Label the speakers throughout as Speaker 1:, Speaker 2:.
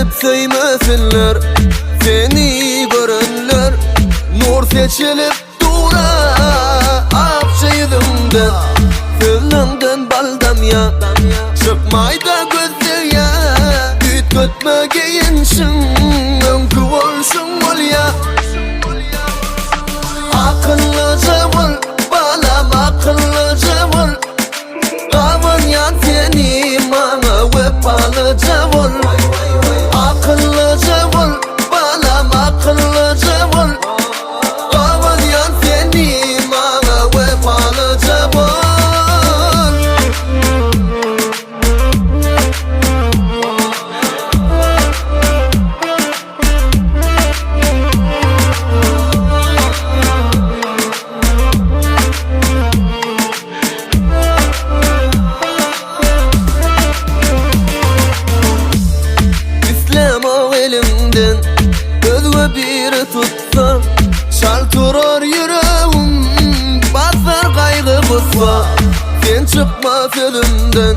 Speaker 1: edip söymesinler, seni görenler. Nur seçilip dura akça yüzümden, sözlenden baldam ya, çıkmayda gözde ya. Düt götme giyinsin, önkü olsun ol ya. Akıllıca ol, balam akıllıca ol. Aman yan seni bana vefalıca ol. Akıllıca ol, balam akıllıca ol. Aman yan seni bana vefalıca ol. Elimden özve biri tutsa, şal turar yüreğim, basar kaygı busva. Sen çıkma sözümden,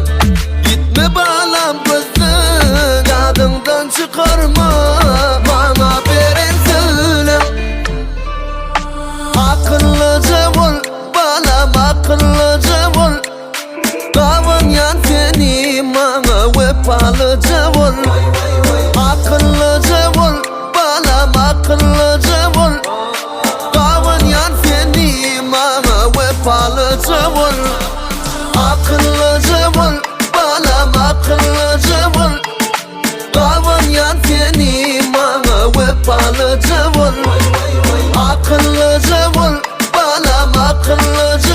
Speaker 1: gitme bağlam gözden. Yadından çıkarma, bana veren söyle. Akıllıca ol, balam akıllıca ol. Kavan yan seni bana vefalıca ol. Akıllıca ol, balam akıllıca ol. Kavan yan seni bana vefalıca ol. Akıllıca ol, balam akıllıca ol. Kavan yan seni bana vefalıca ol. Akıllıca ol, balam akıllıca